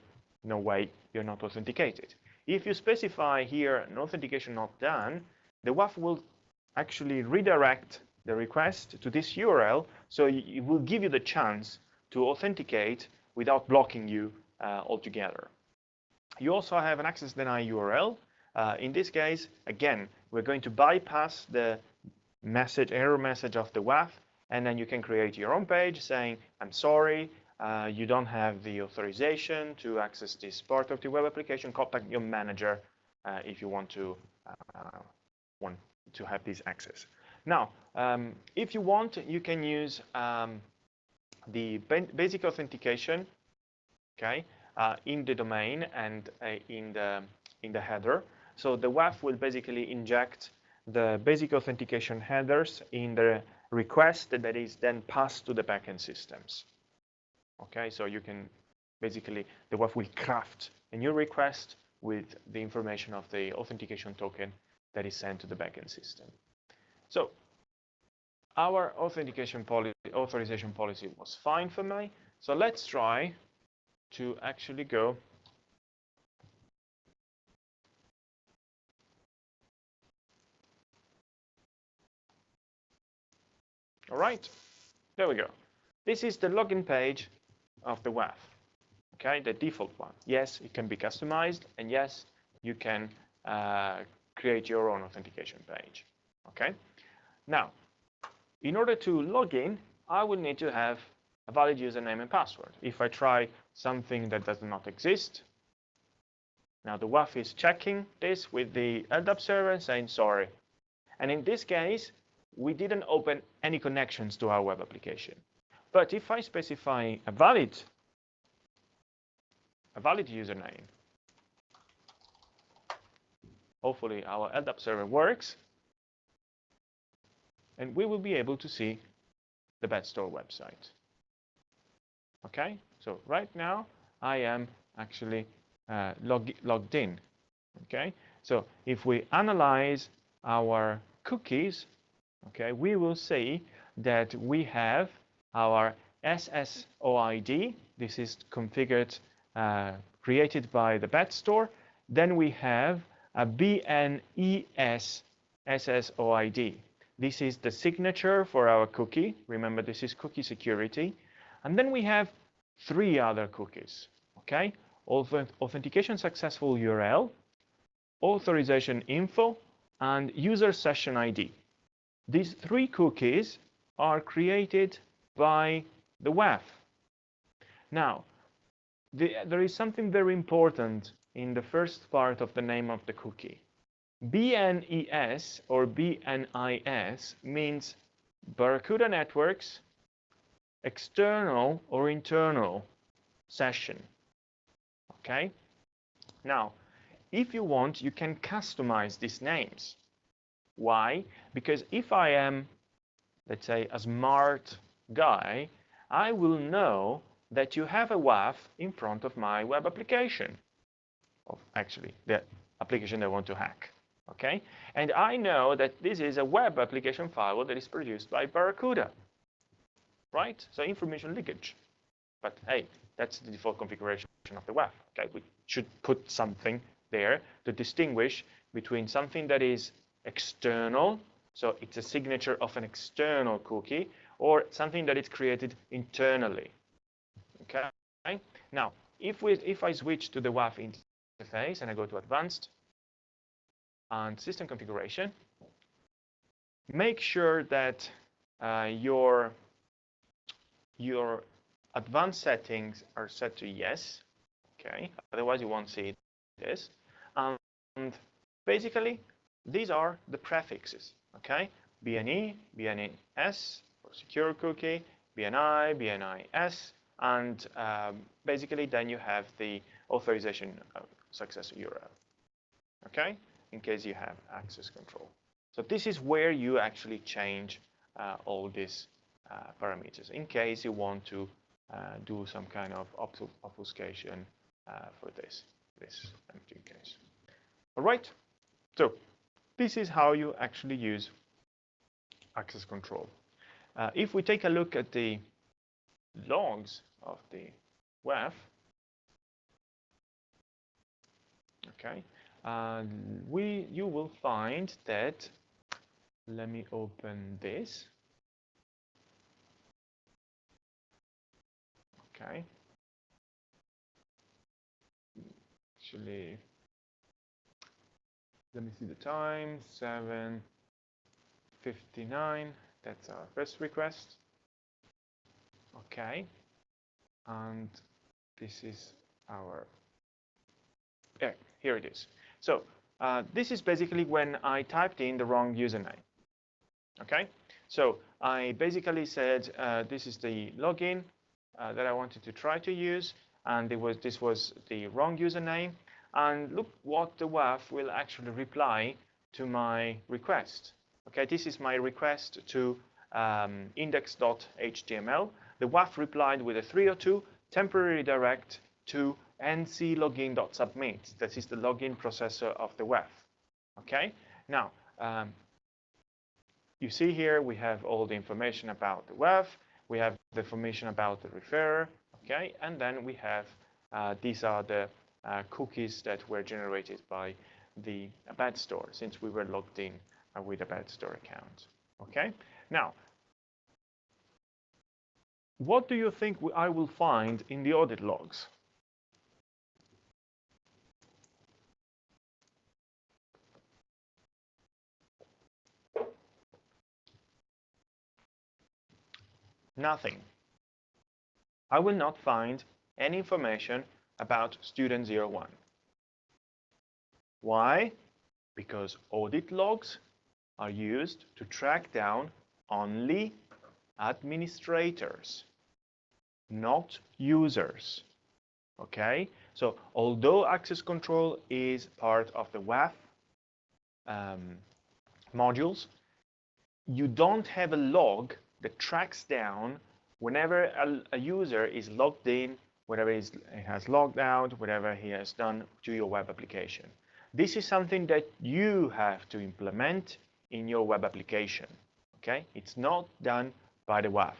no way, you're not authenticated. If you specify here an authentication not done, the WAF will actually redirect the request to this URL, so it will give you the chance to authenticate without blocking you altogether. You also have an access deny URL. In this case, again, we're going to bypass the error message of the WAF, and then you can create your own page saying, I'm sorry, you don't have the authorization to access this part of the web application. Contact your manager if you want to have this access. Now, if you want, you can use the basic authentication, okay, in the domain and in the header. So the WAF will basically inject the basic authentication headers in the request that is then passed to the backend systems. Okay, so you can basically, the WAF will craft a new request with the information of the authentication token that is sent to the backend system. So our authorization policy was fine for me. So let's try to actually go all right, there we go. This is the login page of the WAF, okay, the default one. Yes, it can be customized, and yes, you can create your own authentication page, okay? Now, in order to log in, I will need to have a valid username and password. If I try something that does not exist, now the WAF is checking this with the LDAP server and saying sorry. And in this case, we didn't open any connections to our web application. But if I specify a valid username, hopefully our LDAP server works, and we will be able to see the BetStore website. Okay, so right now I am actually logged in. Okay, so if we analyze our cookies, okay, we will see that we have our SSOID. This is configured, created by the BetStore. Then we have a BNES SSOID. This is the signature for our cookie. Remember, this is cookie security. And then we have 3 other cookies, okay? Authentication successful URL, authorization info, and user session ID. These 3 cookies are created by the WAF. Now, there is something very important in the first part of the name of the cookie. BNES or BNIS means Barracuda Networks external or internal session. Okay? Now, if you want, you can customize these names. Why? Because if I am, let's say, a smart guy, I will know that you have a WAF in front of my web application, of actually the application I want to hack. Okay? And I know that this is a web application file that is produced by Barracuda. Right? So information leakage. But hey, that's the default configuration of the WAF. Okay? We should put something there to distinguish between something that is external, so it's a signature of an external cookie, or something that is created internally. Okay? Now, if I switch to the WAF interface and I go to Advanced and System Configuration, make sure that your advanced settings are set to yes. Okay, otherwise you won't see this. And basically, these are the prefixes. Okay, BNE, BNS for secure cookie, BNI, BNIS, and basically then you have the authorization successor URL. Okay, in case you have access control. So this is where you actually change all these parameters in case you want to do some kind of obfuscation for this empty case. All right, so this is how you actually use access control. If we take a look at the logs of the WAF, okay, you will find that, let me open this. Okay. Actually, let me see the time, 7:59. That's our first request. Okay. And this is our, yeah, here it is. So this is basically when I typed in the wrong username. Okay. So I basically said this is the login that I wanted to try to use, and this was the wrong username. And look what the WAF will actually reply to my request. Okay, this is my request to index.html. The WAF replied with a 302 temporary redirect to nclogin.submit. That is the login processor of the WAF. Okay, now you see here we have all the information about the WAF. We have the information about the referrer. Okay, and then we have these are the cookies that were generated by the bad store, since we were logged in with a bad store account. Okay, now what do you think I will find in the audit logs? Nothing. I will not find any information about student 01. Why? Because audit logs are used to track down only administrators, not users. Okay, so although access control is part of the WAF modules, you don't have a log that tracks down whenever a user is logged in, whatever he has logged out, whatever he has done to your web application. This is something that you have to implement in your web application. Okay, it's not done by the WAF.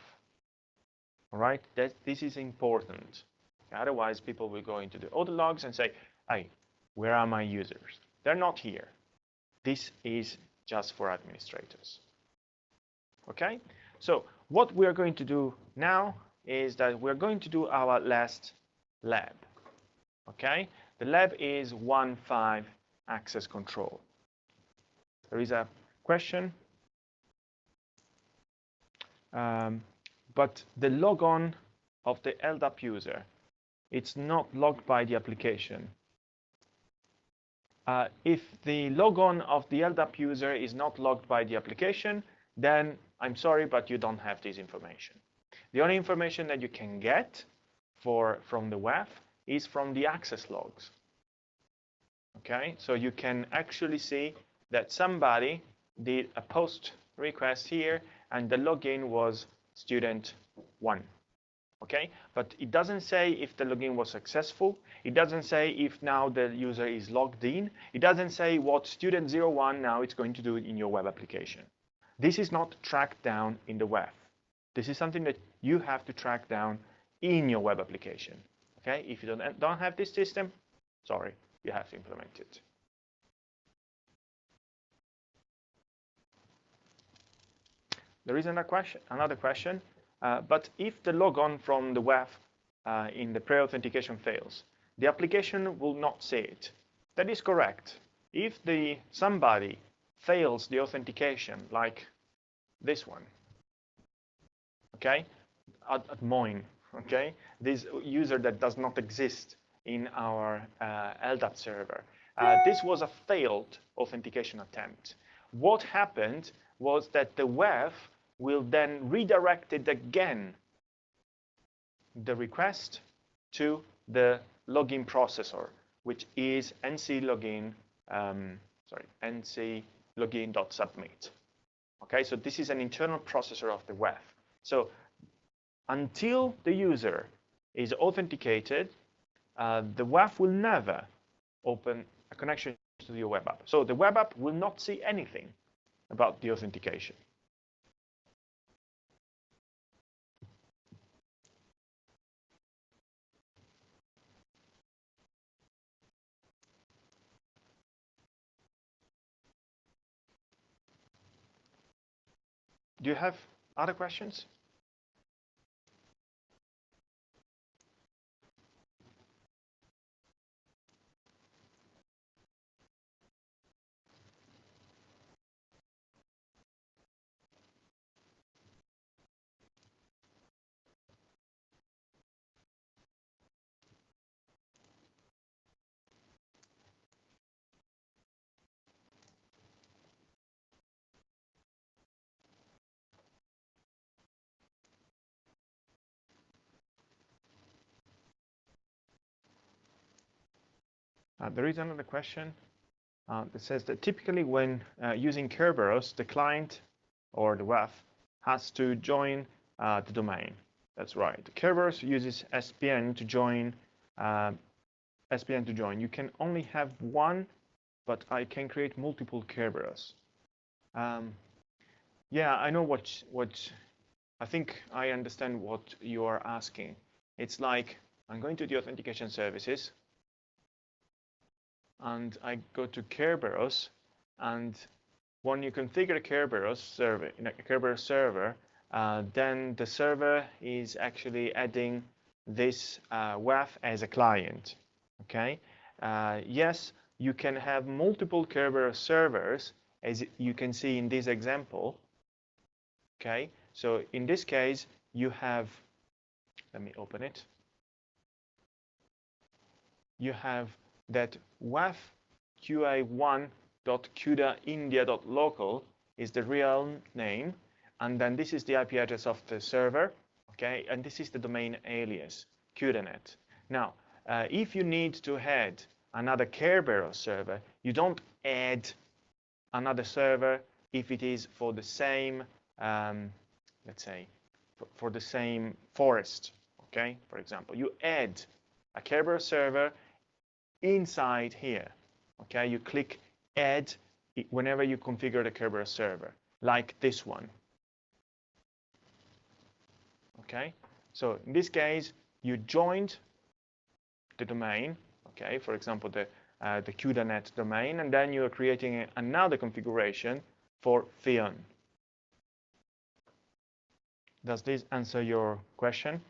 All right, this is important. Otherwise, people will go into the audit logs and say, "Hey, where are my users? They're not here." This is just for administrators. Okay, so what we are going to do now is that we're going to do our last lab. Okay, the lab is 1.5 access control. There is a question, but the logon of the LDAP user, it's not logged by the application. If the logon of the LDAP user is not logged by the application, then I'm sorry, but you don't have this information. The only information that you can get from the WAF is from the access logs. Okay, so you can actually see that somebody did a post request here, and the login was student 1. Okay, but it doesn't say if the login was successful. It doesn't say if now the user is logged in. It doesn't say what student 01 now is going to do in your web application. This is not tracked down in the WAF. This is something that you have to track down in your web application. Okay, if you don't have this system, sorry, you have to implement it. There is another question. But if the logon from the WAF in the pre-authentication fails, the application will not see it. That is correct. If somebody fails the authentication, like this one, okay, at Moin, okay, this user that does not exist in our LDAP server, this was a failed authentication attempt. What happened was that the WAF will then redirect it again, the request, to the login processor, which is nclogin.submit. Okay, so this is an internal processor of the WAF. So until the user is authenticated, the WAF will never open a connection to your web app. So the web app will not see anything about the authentication. Do you have other questions? There is another question that says that typically when using Kerberos, the client or the WAF has to join the domain. That's right. Kerberos uses SPN to join. You can only have one, but I can create multiple Kerberos. Yeah, I know what. I think I understand what you are asking. It's like I'm going to the authentication services, and I go to Kerberos, and when you configure a Kerberos server in a Kerberos server, then the server is actually adding this WAF as a client. Okay. Yes, you can have multiple Kerberos servers, as you can see in this example. Okay. So in this case, you have. Let me open it. You have that WAF qa1.cudaindia.local is the real name, and then this is the IP address of the server, okay, and this is the domain alias, CUDANet. Now, if you need to add another Kerberos server, you don't add another server if it is for the same, let's say, for the same forest, okay, for example. You add a Kerberos server inside here, okay? You click add whenever you configure the Kerberos server, like this one, okay? So in this case, you joined the domain, okay? For example, the CUDANet domain, and then you are creating another configuration for Theon. Does this answer your question?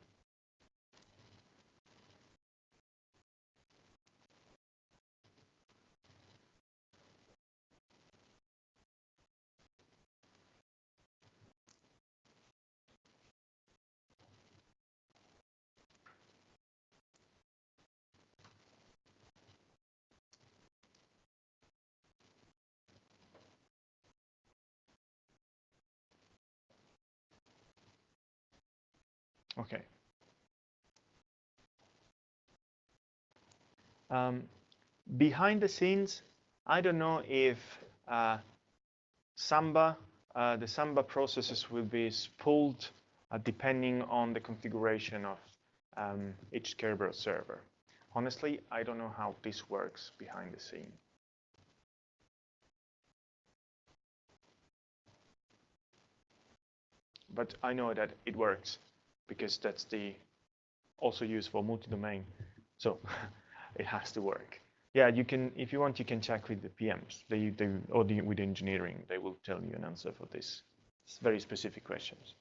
Okay. Behind the scenes, I don't know if Samba, the Samba processes will be spooled depending on the configuration of each Kerberos server. Honestly, I don't know how this works behind the scene. But I know that it works because that's also used for multi-domain. So it has to work. Yeah, you can, if you want, you can check with the PMs or with engineering. They will tell you an answer for this. It's very specific questions.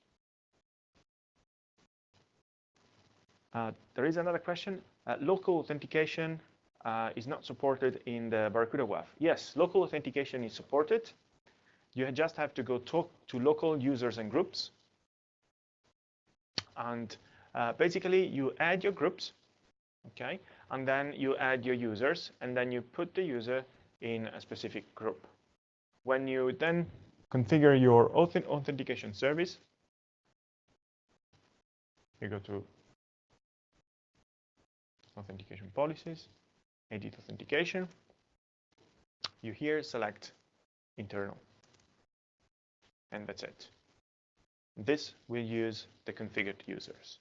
There is another question. Local authentication is not supported in the Barracuda WAF. Yes, local authentication is supported. You just have to go talk to local users and groups. And basically, you add your groups, okay? And then you add your users, and then you put the user in a specific group. When you then configure your authentication service, you go to authentication policies, edit authentication. You here select internal, and that's it. This will use the configured users.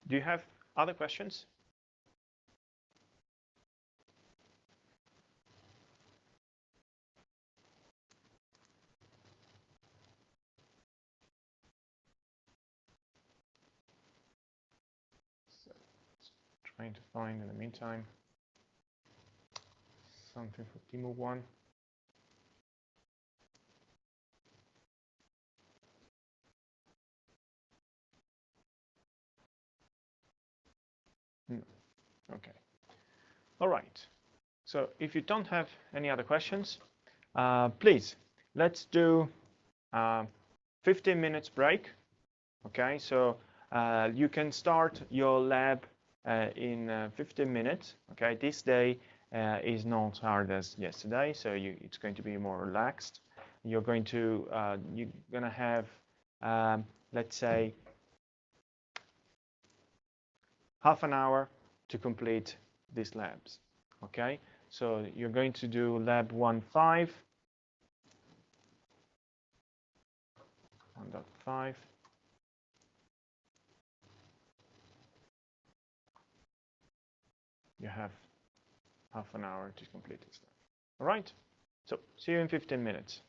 Do you have other questions? So, trying to find in the meantime something for demo 1. No. Okay. All right. So if you don't have any other questions, please, let's do 15 minutes break. Okay, so you can start your lab in 15 minutes. Okay, this day is not hard as yesterday, so it's going to be more relaxed. You're going to have, let's say, half an hour to complete these labs. Okay, so you're going to do lab 1.5, 1.5. You have half an hour to complete this lab. All right, so see you in 15 minutes.